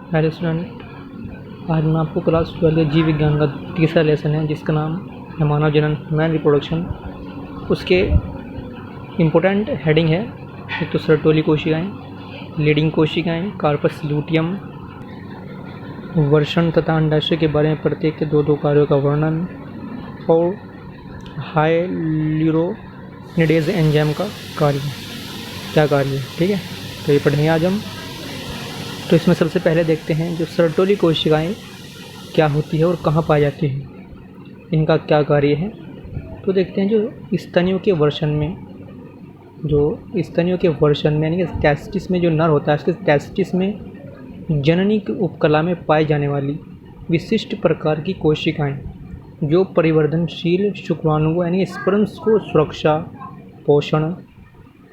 Hello student, आज मैं आपको क्लास 12 जीव विज्ञान का तीसरा लेसन है जिसका नाम है मानव जनन मैन रिप्रोडक्शन। उसके इम्पोर्टेंट हेडिंग है एक तो सर्टोली कोशिकाएं, लीडिंग कोशिकाएं, कार्पस लूटियम, वर्षण तथा अंडाशय के बारे में प्रत्येक के दो कार्यों का वर्णन और हाइल्यूरोनिडेज एंजाइम का कार्य, क्या कार्य है। ठीक है, तो ये पढ़ेंगे आज हम। तो इसमें सबसे पहले देखते हैं जो सर्टोली कोशिकाएं क्या होती है और कहाँ पाई जाती है, इनका क्या कार्य है। तो देखते हैं जो स्तनियों के वर्षण में यानी कि टेस्टिस में जो नर होता है उसके टेस्टिस में जननी की उपकला में पाई जाने वाली विशिष्ट प्रकार की कोशिकाएं जो परिवर्धनशील शुक्राणुओं यानी स्पर्म्स को सुरक्षा, पोषण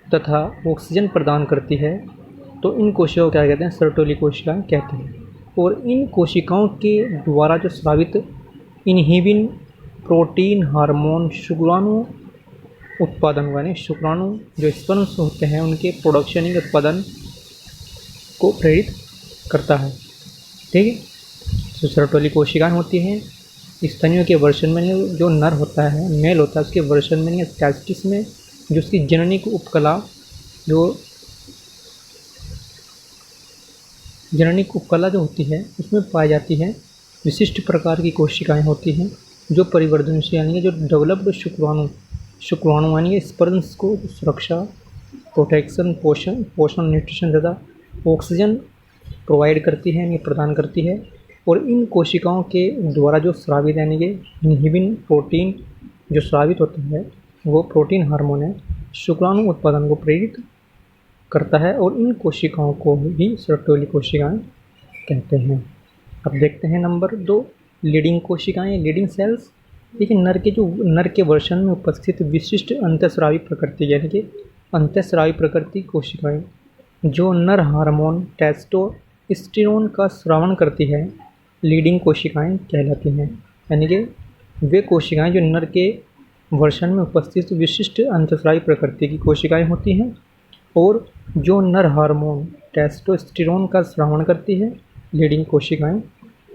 तथा ऑक्सीजन प्रदान करती है, तो इन कोशिकाओं को क्या कहते हैं, सर्टोली कोशिकाएं कहते हैं। और इन कोशिकाओं के द्वारा जो स्रावित इनहिबिन प्रोटीन हार्मोन शुक्राणु उत्पादन यानी शुक्राणु जो स्पर्म्स होते हैं उनके प्रोडक्शन या उत्पादन को प्रेरित करता है। ठीक है, तो सर्टोली कोशिकाएं होती हैं स्तनियों के वर्षण में, जो नर होता है मेल होता है उसके वर्षण में या टेस्टिस में जो उसकी जननी की उपकला जो होती है उसमें पाई जाती है विशिष्ट प्रकार की कोशिकाएं होती हैं जो परिवर्धनशील यानी जो डेवलप्ड शुक्राणु यानी स्पर्म्स को सुरक्षा, प्रोटेक्शन, पोषण न्यूट्रिशन तथा ऑक्सीजन प्रोवाइड करती है यानी प्रदान करती है। और इन कोशिकाओं के द्वारा जो स्रावित यानी कि इनहिबिन प्रोटीन जो स्रावित होता है वो प्रोटीन हार्मोन है शुक्राणु उत्पादन को प्रेरित करता है, और इन कोशिकाओं को भी सर्टोली कोशिकाएं कहते हैं। अब देखते हैं नंबर 2, लीडिंग कोशिकाएं, लीडिंग सेल्स। देखिए नर के वर्षण में उपस्थित विशिष्ट अंतःस्रावी प्रकृति यानी कि अंतःस्रावी प्रकृति कोशिकाएं जो नर हार्मोन टेस्टोस्टेरोन का स्रावण करती है लीडिंग कोशिकाएं कहलाती हैं। यानी कि वे कोशिकाएं जो नर के वर्षण में उपस्थित विशिष्ट अंतःस्रावी प्रकृति की कोशिकाएं होती हैं और जो नर हार्मोन टेस्टोस्टेरोन का स्रावण करती है लीडिंग कोशिकाएं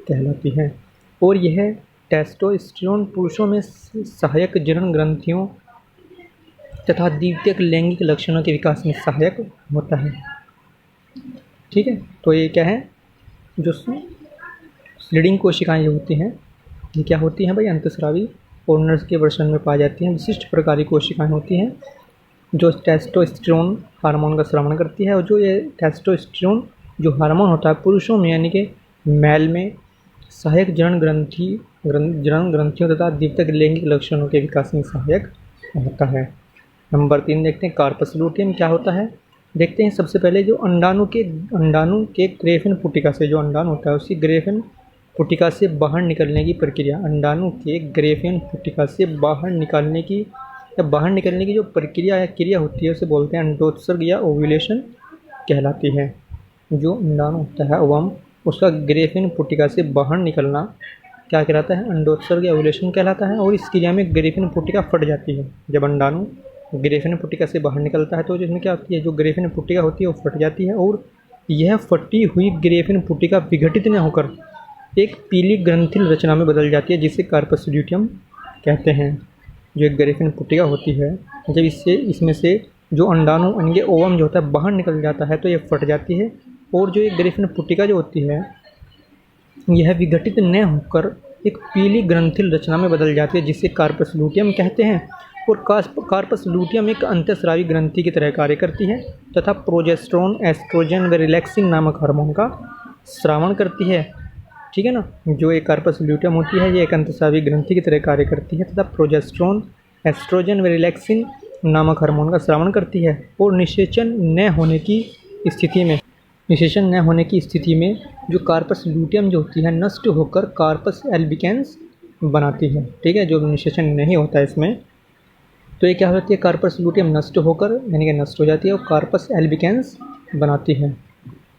कहलाती हैं। और यह टेस्टोस्टेरोन पुरुषों में सहायक जनन ग्रंथियों तथा द्वितीयक लैंगिक लक्षणों के विकास में सहायक होता है। ठीक है, तो ये क्या है, जो लीडिंग कोशिकाएं जो होती हैं ये क्या होती हैं भाई, अंतःस्रावी और नर के वर्षण में पाई जाती हैं विशिष्ट प्रकार की कोशिकाएं होती हैं जो टेस्टोस्टेरोन हार्मोन का स्रावण करती है। और जो ये टेस्टोस्टेरोन जो हार्मोन होता है पुरुषों में यानी कि मेल में सहायक जनन ग्रंथियों तथा द्वितीयक लैंगिक लक्षणों के विकास में सहायक होता है। नंबर 3 देखते हैं, कार्पस लूटियम क्या होता है। देखते हैं सबसे पहले जो अंडाणु के ग्रेफिन पुटिका से जो अंडाणु होता है उसकी ग्रेफिन पुटिका से बाहर निकलने की प्रक्रिया, अंडाणु के ग्रेफिन पुटिका से बाहर निकलने की जो प्रक्रिया या क्रिया होती है उसे बोलते हैं अंडोत्सर्ग या ओव्यूलेशन कहलाती है। जो अंडाणु होता है ओवम उसका ग्रेफिन पुटिका से बाहर निकलना क्या कहलाता है, अंडोत्सर्ग या ओव्यूलेशन कहलाता है। और इस क्रिया में ग्रेफिन पुटिका फट जाती है। जब अंडाणु ग्रेफिन पुटिका से बाहर निकलता है तो जिसमें क्या होती है, जो ग्रेफिन पुटिका होती है वो फट जाती है और यह फटी हुई ग्रेफिन पुटिका विघटित न होकर एक पीली ग्रंथिल रचना में बदल जाती है जिसे कार्पस लूटियम कहते हैं। जो एक ग्रेफिन पुटिका होती है जब इसमें से जो अंडाणु यानी ओवम जो होता है बाहर निकल जाता है तो ये फट जाती है और जो एक ग्रेफिन पुटिका जो होती है यह विघटित न होकर एक पीली ग्रंथिल रचना में बदल जाती है जिसे कार्पस लूटियम कहते हैं। और कार्पस लूटियम एक अंतःस्रावी ग्रंथि की तरह कार्य करती है तथा प्रोजेस्टेरोन, एस्ट्रोजन व रिलैक्सिन नामक हार्मोन का स्रावण करती है। ठीक है ना, जो एक कार्पस लूटियम होती है ये एक अंतःस्रावी ग्रंथि की तरह कार्य करती है तथा प्रोजेस्टेरोन, एस्ट्रोजन व रिलैक्सिन नामक हार्मोन का स्रावण करती है। और निषेचन न होने की स्थिति में जो कार्पस लूटियम जो होती है नष्ट होकर कार्पस एल्बिकेंस बनाती है। ठीक है, जो निषेचन नहीं होता है इसमें तो ये क्या होती है, कार्पस लूटियम नष्ट होकर यानी कि नष्ट हो जाती है और कार्पस एल्बिकेंस बनाती है।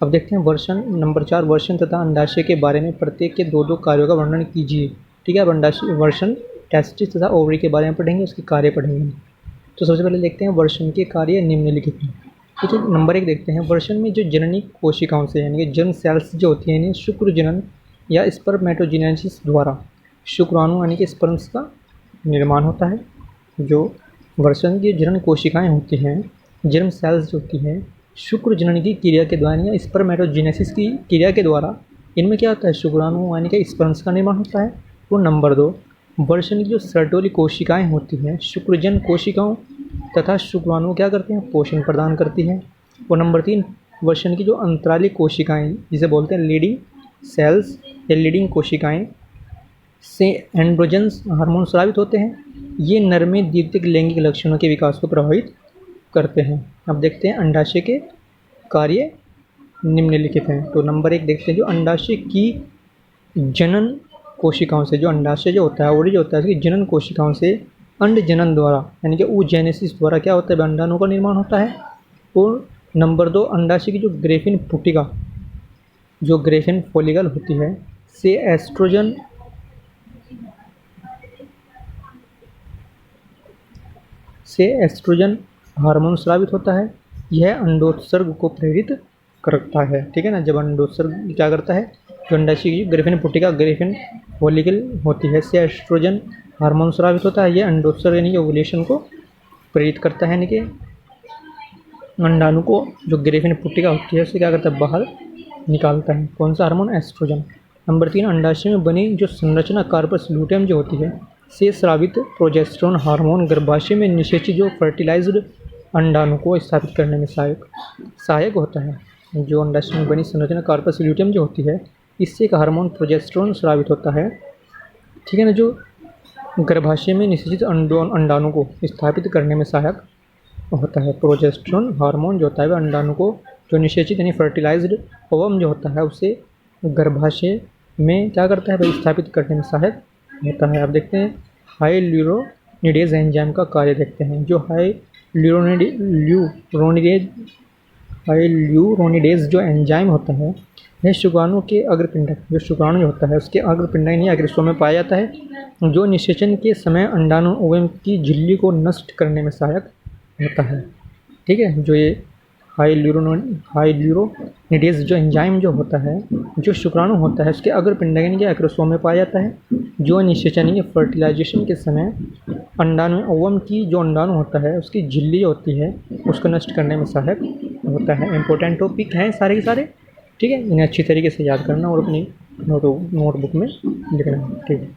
अब देखते हैं वर्षण। नंबर 4, वर्षण तथा अंडाशय के बारे में प्रत्येक के दो दो कार्यों का वर्णन कीजिए। ठीक है, अब अंडाशय, वर्षण, टेस्टिस तथा ओवरी के बारे में पढ़ेंगे, उसके कार्य पढ़ेंगे। तो सबसे पहले देखते हैं वर्षण के कार्य निम्नलिखित हैं। ठीक है, नंबर 1 देखते हैं। वर्षण में जो जननी कोशिकाओं से यानी कि जर्म सेल्स जो होती हैं इन्हें शुक्र जनन या स्पर्मेटोजेनेसिस द्वारा शुक्राणु यानी कि स्पर्म्स का निर्माण होता है। जो वर्षण की जनन कोशिकाएं होती हैं, जर्म सेल्स जो होती हैं, शुक्र जनन की क्रिया के द्वारा या स्पर्मेटोजेनेसिस की क्रिया के द्वारा इनमें क्या होता है, शुक्राणु यानी कि स्पर्म्स का निर्माण होता है। तो नंबर 2, वर्षण की जो सर्टोली कोशिकाएं होती हैं, शुक्रजन कोशिकाओं तथा शुक्राणु क्या करते हैं, पोषण प्रदान करती हैं। और नंबर 3, वर्षण की जो अंतराली कोशिकाएं जिसे बोलते हैं लीडिंग सेल्स या लीडिंग कोशिकाएं से एंड्रोजन्स हार्मोन स्रावित होते हैं। ये नर में द्वितीयक लैंगिक लक्षणों के विकास को प्रभावित करते हैं। अब देखते हैं अंडाशय के कार्य निम्नलिखित हैं। तो नंबर 1 देखते हैं, जो अंडाशय की जनन कोशिकाओं से, जो अंडाशय जो होता है ओवरी जो होता है, उसकी जनन कोशिकाओं से अंड जनन द्वारा यानी कि oogenesis द्वारा क्या होता है, अंडाणु का निर्माण होता है। और नंबर 2, अंडाशय की जो ग्रेफिन पुटिका, जो ग्रेफिन फॉलिकल होती है, से एस्ट्रोजन हार्मोन स्रावित होता है। यह अंडोत्सर्ग को प्रेरित करता है। ठीक है ना, जब अंडोत्सर्ग क्या करता है, जो अंडाशय की ग्रेफिन पुटिका ग्रेफिन फॉलिकल होती है से एस्ट्रोजन हार्मोन स्रावित होता है। यह अंडोत्सर्ग यानी कि ओवुलेशन को प्रेरित करता है, यानी कि अंडाणु को जो ग्रेफिन पुटिका होती है उसे क्या करता है, बाहर निकालता है। कौन सा हार्मोन, एस्ट्रोजन। नंबर 3, अंडाशय में बनी जो संरचना कार्पस लूटेम जो होती है से स्रावित प्रोजेस्टेरोन हार्मोन गर्भाशय में निषेचित जो फर्टिलाइज्ड अंडाणु को स्थापित करने में सहायक होता है। जो अंडाशय में बनी संरचना कार्पस लूटेम जो होती है, इससे एक हार्मोन प्रोजेस्टेरोन स्रावित होता है। ठीक है ना, जो गर्भाशय में निषेचित अंडाणु को स्थापित करने में सहायक होता है। प्रोजेस्टेरोन हार्मोन जो होता है वह अंडाणु को जो निषेचित यानी फर्टिलाइज्ड ओवम जो होता है उसे गर्भाशय में क्या करता है, वह स्थापित करने में सहायक होता है। अब देखते हैं हाइल्यूरोनिडेज एंजाइम का कार्य देखते हैं। जो हाइल्यूरोनिडेज जो एंजाइम होता है, यह शुक्राणु के अग्रपिंडक, जो शुक्राणु जो होता है उसके अग्रपिंडक यानी अग्रसों में पाया जाता है, जो निषेचन के समय अंडाणु ओवम की झिल्ली को नष्ट करने में सहायक होता है। ठीक है, जो ये हाइल्यूरोनिडेज जो एंजाइम जो होता है, जो शुक्राणु होता है उसके अग्रपिंडक यानी कि अग्रसों में पाया जाता है, जो निषेचन यानी फर्टिलाइजेशन के समय अंडाणु ओवम की जो अंडाणु होता है उसकी झिल्ली होती है उसको नष्ट करने में सहायक होता है। इंपॉर्टेंट टॉपिक हैं सारे के सारे। ठीक है, इन्हें अच्छी तरीके से याद करना और अपनी नोटबुक में लिखना है। ठीक है।